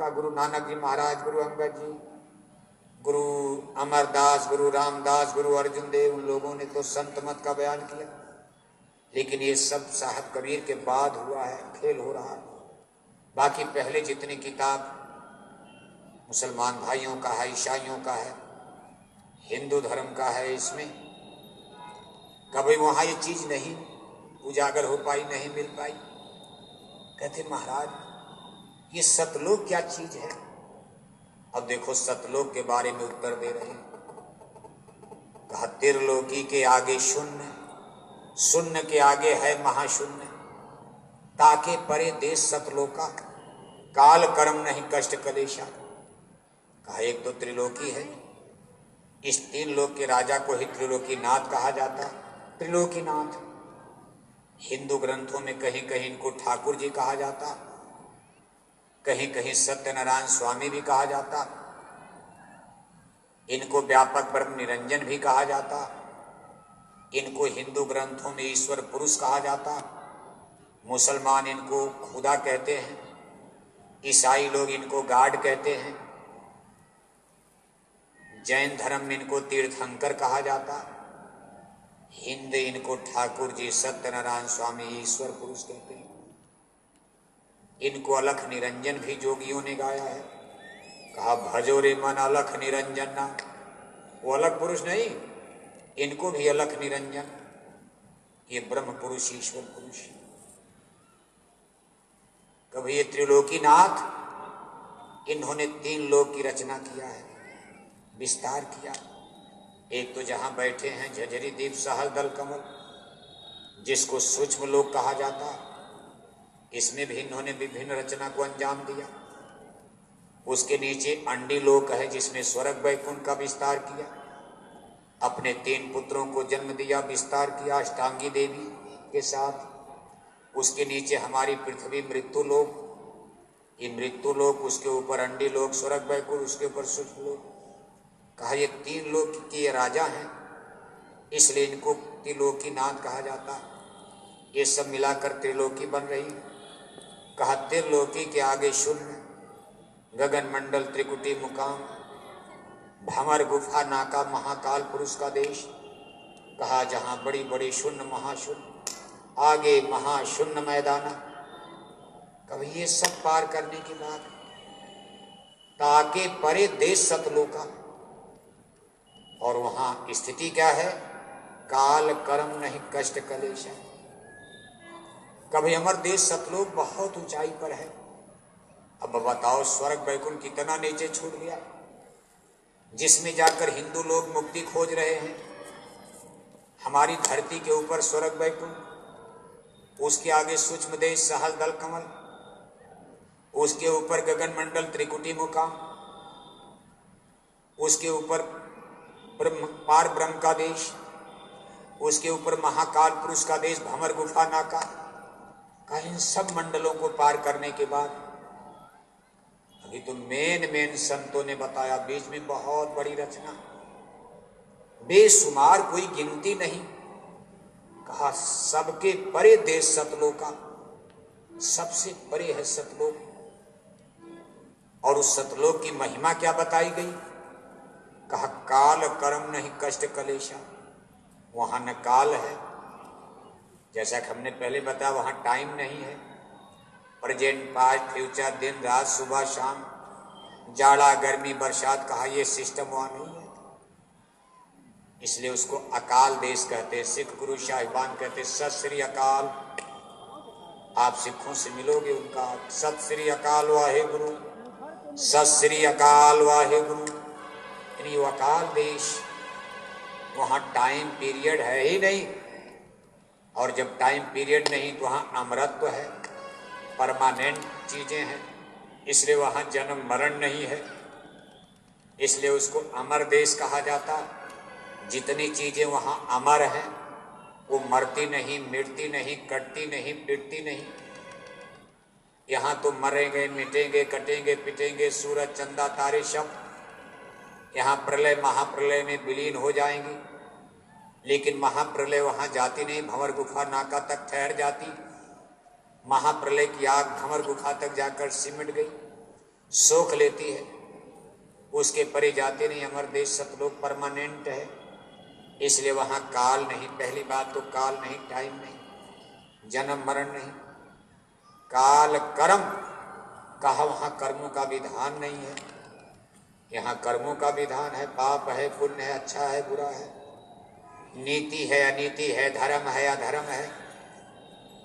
का, गुरु नानक जी महाराज, गुरु अंगद जी, गुरु अमरदास, गुरु रामदास, गुरु अर्जुन देव, उन लोगों ने तो संत मत का बयान किया। लेकिन ये सब साहब कबीर के बाद हुआ है, खेल हो रहा है। बाकी पहले जितनी किताब मुसलमान भाइयों का है, ईसाइयों का है, हिंदू धर्म का है, इसमें कभी वहां ये चीज नहीं उजागर हो पाई, नहीं मिल पाई। कहते महाराज ये सतलोक क्या चीज है? अब देखो सतलोक के बारे में उत्तर दे रहे हैं। कहा त्रिलोकी के आगे शून्य, शून्य के आगे है महाशून्य, ताके परे देश सतलोका, काल कर्म नहीं कष्ट कलेशा। कहा एक तो त्रिलोकी है, इस तीन लोक के राजा को ही त्रिलोकी नाथ कहा जाता। त्रिलोकी नाथ हिंदू ग्रंथों में कहीं कहीं इनको ठाकुर जी कहा जाता, कहीं कहीं सत्यनारायण स्वामी भी कहा जाता, इनको व्यापक ब्रह्म निरंजन भी कहा जाता, इनको हिंदू ग्रंथों में ईश्वर पुरुष कहा जाता, मुसलमान इनको खुदा कहते हैं, ईसाई लोग इनको गॉड कहते हैं, जैन धर्म में इनको तीर्थंकर कहा जाता, हिंद इनको ठाकुर जी सत्यनारायण स्वामी ईश्वर पुरुष कहते हैं। इनको अलख निरंजन भी जोगियों ने गाया है। कहा भजो रे मन अलख निरंजन ना, वो अलग पुरुष नहीं, इनको भी अलख निरंजन, ये ब्रह्म पुरुष ईश्वर पुरुष। कभी ये त्रिलोकीनाथ, इन्होंने तीन लोक की रचना किया है, विस्तार किया। एक तो जहां बैठे हैं झझरी दीप सहल दल कमल, जिसको सूक्ष्म लोक कहा जाता, इसमें भी इन्होंने विभिन्न रचना को अंजाम दिया। उसके नीचे अंडी लोक है, जिसमें स्वर्ग वैकुंठ का विस्तार किया, अपने तीन पुत्रों को जन्म दिया, विस्तार किया अष्टांगी देवी के साथ। उसके नीचे हमारी पृथ्वी मृत्यु लोक, ये मृत्यु लोक, उसके ऊपर अंडी लोक स्वर्ग वैकुंठ, उसके ऊपर सूक्ष्म लोक। कहा ये तीन लोक के राजा हैं, इसलिए इनको त्रिलोकीनाथ कहा जाता। ये सब मिलाकर त्रिलोकी बन रही। कहा त्रिलोकी के आगे शून्य, गगन मंडल त्रिकुटी मुकाम, भंवर गुफा नाका महाकाल पुरुष का देश। कहा जहां बड़ी बड़ी शून्य महाशून्य, आगे महाशून्य मैदाना। कभी ये सब पार करने के बाद ताके परे देश सतलोका, और वहां स्थिति क्या है? काल कर्म नहीं कष्ट कलेश है। कभी अमर देश सतलोक बहुत ऊंचाई पर है। अब बताओ स्वर्ग वैकुंठ कितना नीचे छूट गया, जिसमें जाकर हिंदू लोग मुक्ति खोज रहे हैं। हमारी धरती के ऊपर स्वर्ग वैकुंठ, उसके आगे सूक्ष्म देश सहल दल कमल, उसके ऊपर गगन मंडल त्रिकुटी मुकाम, उसके ऊपर पार ब्रह्म का देश, उसके ऊपर महाकाल पुरुष का देश भंवर गुफा नाका। का इन सब मंडलों को पार करने के बाद अभी तो मेन संतों ने बताया, बीच में बहुत बड़ी रचना, बेशुमार, कोई गिनती नहीं। कहा सबके परे देश सतलोका, सबसे परे है सतलोक। और उस सतलोक की महिमा क्या बताई गई? कहा काल कर्म नहीं कष्ट कलेशा, वहां न काल है, जैसा कि हमने पहले बताया, वहां टाइम नहीं है, प्रेजेंट पास्ट फ्यूचर, दिन रात सुबह शाम, जाड़ा गर्मी बरसात। कहा ये सिस्टम वहां नहीं है, इसलिए उसको अकाल देश कहते। सिख गुरु साहिबान कहते सत श्री अकाल। आप सिखों से मिलोगे उनका सत श्री अकाल वाहे गुरु, सत श्री अकाल वाहे गुरु। यानी वो अकाल देश, वहां टाइम पीरियड है ही नहीं, और जब टाइम पीरियड नहीं तो वहां अमरत्व है, परमानेंट चीजें हैं, इसलिए वहां जन्म मरण नहीं है, इसलिए उसको अमर देश कहा जाता। जितनी चीजें वहां अमर हैं, वो मरती नहीं, मिटती नहीं, कटती नहीं, पिटती नहीं। यहां तो मरेंगे, मिटेंगे, कटेंगे, पिटेंगे, सूरज चंदा तारे सब यहां प्रलय महाप्रलय में विलीन हो जाएंगे, लेकिन महाप्रलय वहां जाती नहीं, भंवर गुफा नाका तक ठहर जाती। महाप्रलय की आग भंवर गुफा तक जाकर सिमट गई। सोख लेती है, उसके परे जाते नहीं। अमर देश सतलोक परमानेंट है, इसलिए वहां काल नहीं। पहली बात तो काल नहीं, टाइम नहीं, जन्म मरण नहीं, काल कर्म कहा, वहां कर्मों का विधान नहीं है। यहाँ कर्मों का विधान है, पाप है, पुण्य है, अच्छा है, बुरा है, नीति है, अनीति है, धर्म है, अधर्म है।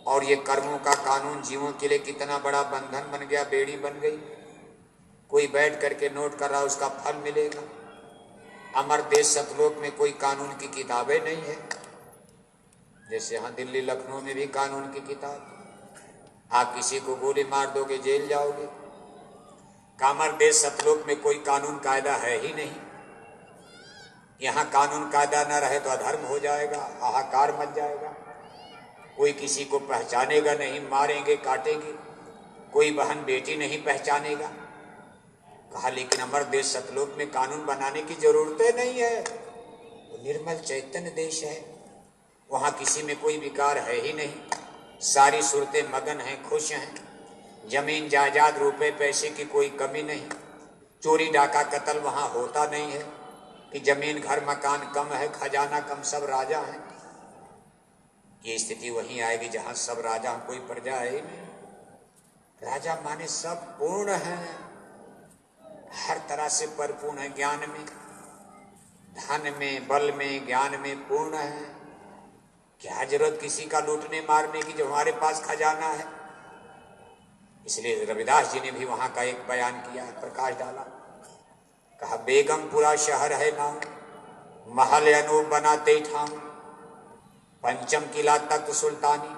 और ये कर्मों का कानून जीवों के लिए कितना बड़ा बंधन बन गया, बेड़ी बन गई। कोई बैठ करके नोट कर रहा, उसका फल मिलेगा। अमर देश सतलोक में कोई कानून की किताबें नहीं है, जैसे यहाँ दिल्ली लखनऊ में भी कानून की किताब। आप किसी को गोली मार दोगे, जेल जाओगे। अमर देश सतलोक में कोई कानून कायदा है ही नहीं। यहाँ कानून कायदा न रहे तो अधर्म हो जाएगा, हाहाकार मच जाएगा। कोई किसी को पहचानेगा नहीं, मारेंगे, काटेंगे। कोई बहन बेटी नहीं पहचानेगा। कहा लेकिन अमर देश सतलोक में कानून बनाने की जरूरत नहीं है, वो निर्मल चैतन्य देश है। वहां किसी में कोई विकार है ही नहीं, सारी सूरतें मगन हैं, खुश हैं। जमीन जायदाद रुपए पैसे की कोई कमी नहीं, चोरी डाका कत्ल वहां होता नहीं है कि जमीन घर मकान कम है, खजाना कम, सब राजा हैं। ये स्थिति वहीं आएगी जहां सब राजा, कोई प्रजा है ही नहीं। राजा माने सब पूर्ण हैं, हर तरह से परिपूर्ण है, ज्ञान में, धन में, बल में, ज्ञान में पूर्ण है। क्या जरूरत किसी का लूटने मारने की, जो हमारे पास खजाना है। इसलिए रविदास जी ने भी वहां का एक बयान किया, प्रकाश डाला। कहा बेगमपुरा शहर है नाम, महल अनूप बनाते ठाम, पंचम किला तख्त सुल्तानी,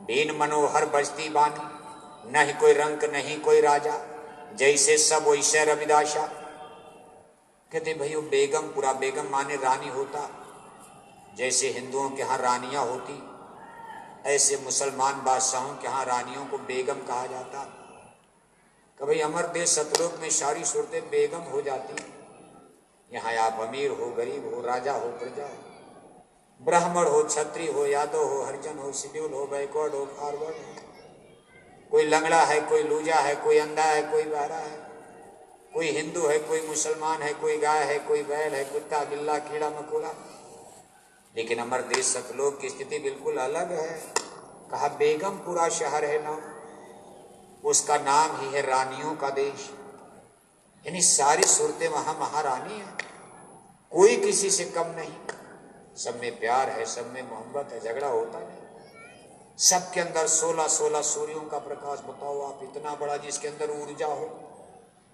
बीन मनोहर बजती बानी, नहीं कोई रंक नहीं कोई राजा, जैसे सब वैसे रविदासा। कहते भाई वो बेगमपुरा, बेगम माने रानी होता, जैसे हिंदुओं के यहाँ रानियां होती, ऐसे मुसलमान बादशाहों के यहाँ रानियों को बेगम कहा जाता। कि भाई अमर देश सतलोक में सारी सूरतें बेगम हो जाती। यहाँ आप अमीर हो, गरीब हो, राजा हो, प्रजा हो, ब्राह्मण हो, क्षत्रिय हो, यादव हो, हरिजन हो, शिड्यूल हो, बैकवर्ड हो, फॉरवर्ड हो, कोई लंगड़ा है, कोई लूजा है, कोई अंधा है, कोई बहरा है, कोई हिंदू है, कोई मुसलमान है, कोई गाय है, कोई बैल है, कुत्ता बिल्ला कीड़ा मकोड़ा। लेकिन अमर देश सतलोक की स्थिति बिल्कुल अलग है। कहा बेगमपुरा शहर है नाम, उसका नाम ही है रानियों का देश। यानी सारी सूरतें वहां महारानी है, कोई किसी से कम नहीं, सब में प्यार है, सब में मोहब्बत है, झगड़ा होता नहीं। सबके अंदर 16-16 सूर्यों का प्रकाश। बताओ आप, इतना बड़ा जिसके अंदर ऊर्जा हो।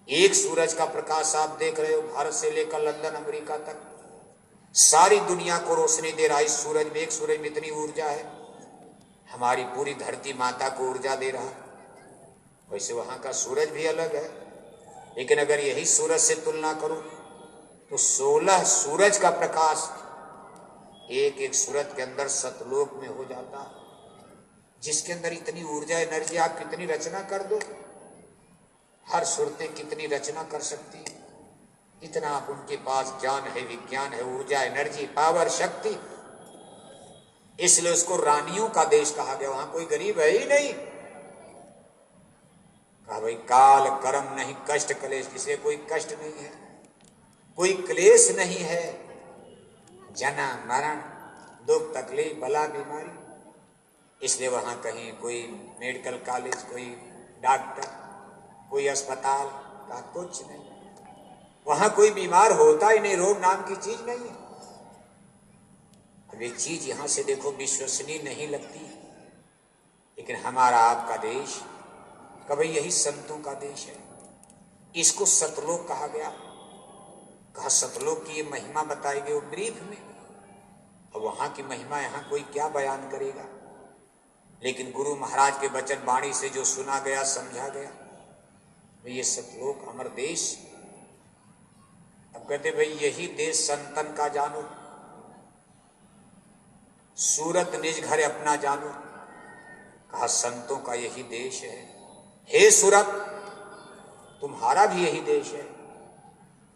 एक सूरज का प्रकाश आप देख रहे हो, भारत से लेकर लंदन अमेरिका तक सारी दुनिया को रोशनी दे रहा है। इस सूरज में, एक सूरज में इतनी ऊर्जा है, हमारी पूरी धरती माता को ऊर्जा दे रहा। वैसे वहां का सूरज भी अलग है, लेकिन अगर यही सूरज से तुलना करूं तो 16 सूरज का प्रकाश एक एक सूरज के अंदर सतलोक में हो जाता। जिसके अंदर इतनी ऊर्जा, एनर्जी, आप कितनी रचना कर दो, हर सूरतें कितनी रचना कर सकती, इतना आप उनके पास ज्ञान है, विज्ञान है, ऊर्जा, एनर्जी, पावर, शक्ति। इसलिए उसको रानियों का देश कहा गया। वहां कोई गरीब है ही नहीं। कहा भाई काल कर्म नहीं, कष्ट क्लेश, किसी कोई कष्ट नहीं है, कोई क्लेश नहीं है, जन्म मरण, दुख तकलीफ, बला बीमारी। इसलिए वहां कहीं कोई मेडिकल कॉलेज, कोई डॉक्टर, कोई अस्पताल का कुछ नहीं। वहां कोई बीमार होता ही नहीं, रोग नाम की चीज नहीं है। अब एक चीज यहां से देखो विश्वसनीय नहीं लगती, लेकिन हमारा आपका देश कभी यही संतों का देश है। इसको सतलोक कहा गया। कहा सतलोक की ये महिमा बताई गई वो ब्रीफ में। अब वहां की महिमा यहां कोई क्या बयान करेगा, लेकिन गुरु महाराज के वचन वाणी से जो सुना गया, समझा गया, ये सतलोक अमर देश। अब कहते भाई यही देश संतन का जानो, सूरत निज घर अपना जानो। कहा संतों का यही देश है। हे सूरत, तुम्हारा भी यही देश है,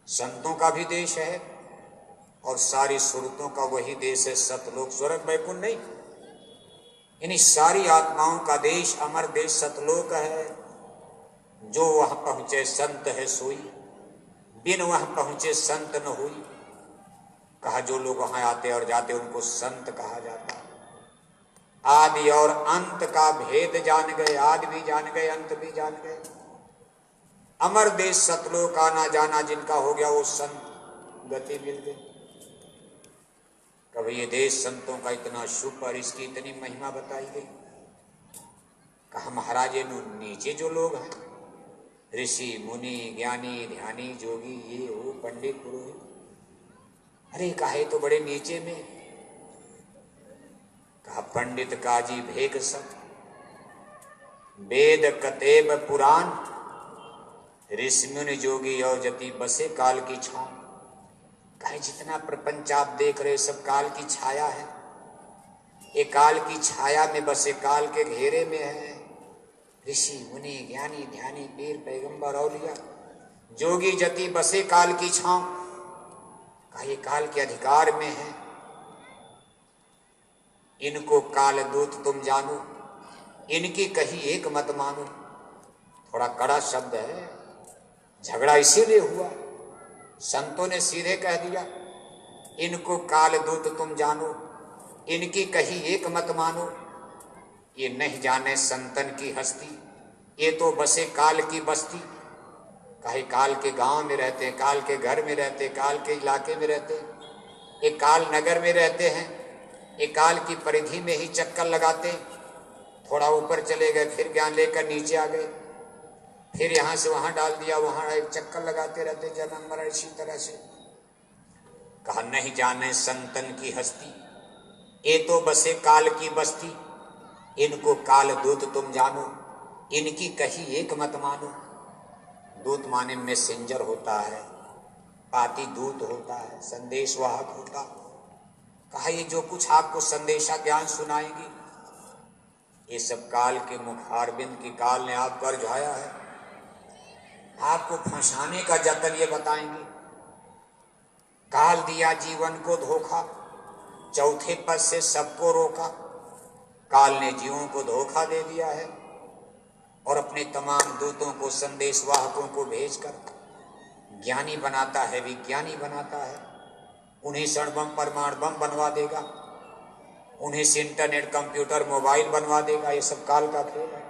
संतों का भी देश है, और सारी सूरतों का वही देश है सतलोक। स्वर्ग वैकुंठ नहीं, यानी सारी आत्माओं का देश अमर देश सतलोक है। जो वहां पहुंचे संत है सोई, बिन वहां पहुंचे संत न हुई। कहा जो लोग वहां आते और जाते उनको संत कहा जाता। आदि और अंत का भेद जान गए, आदि भी जान गए, अंत भी जान गए। अमर देश सतलोक का ना जाना जिनका हो गया वो संत गति मिल गई। कभी ये देश संतों का इतना शुभ और इसकी इतनी महिमा बताई गई। कहा महाराज ये नीचे जो लोग हैं, ऋषि मुनि ज्ञानी ध्यानी जोगी ये वो पंडित पुरोहित, अरे काहे तो बड़े नीचे में। कहा पंडित काजी भेक सब, वेद कतेब पुराण, ऋषि मुनि जोगी और जति बसे काल की छांव। कहे जितना प्रपंच आप देख रहे सब काल की छाया है, ये काल की छाया में बसे काल के घेरे में है। ऋषि मुनि ज्ञानी ध्यानी पीर पैगंबर औलिया जोगी जति बसे काल की छांव। कहा ये काल के अधिकार में है, इनको काल दूत तुम जानो, इनकी कही एक मत मानो। थोड़ा कड़ा शब्द है, झगड़ा इसीलिए हुआ। संतों ने सीधे कह दिया इनको काल दूत तुम जानो, इनकी कही एक मत मानो। ये नहीं जाने संतन की हस्ती, ये तो बसे काल की बस्ती। कहे काल के गांव में रहते, काल के घर में रहते, काल के इलाके में रहते, ये काल नगर में रहते हैं, ये काल की परिधि में ही चक्कर लगाते। थोड़ा ऊपर चले गए फिर ज्ञान लेकर नीचे आ गए, फिर यहां से वहां डाल दिया, वहां एक चक्कर लगाते रहते जन्म मरण इसी तरह से। कहा नहीं जाने संतन की हस्ती, ये तो बसे काल की बस्ती। इनको काल दूत तुम जानो, इनकी कही एक मत मानो। दूत माने मैसेंजर होता है, पाती दूत होता है, संदेशवाहक होता। कहा ये जो कुछ आपको संदेशा ज्ञान सुनाएंगी ये सब काल के मुखारबिंद की काल ने आप पर झाया है। आपको फंसाने का जतन ये बताएंगे। काल दिया जीवन को धोखा, चौथे पद से सबको रोका। काल ने जीवों को धोखा दे दिया है और अपने तमाम दूतों को संदेशवाहकों को भेजकर ज्ञानी बनाता है, विज्ञानी बनाता है। उन्हें क्षण बम परमाणु बम बनवा देगा, उन्हें से इंटरनेट कंप्यूटर मोबाइल बनवा देगा। ये सब काल का खेल है।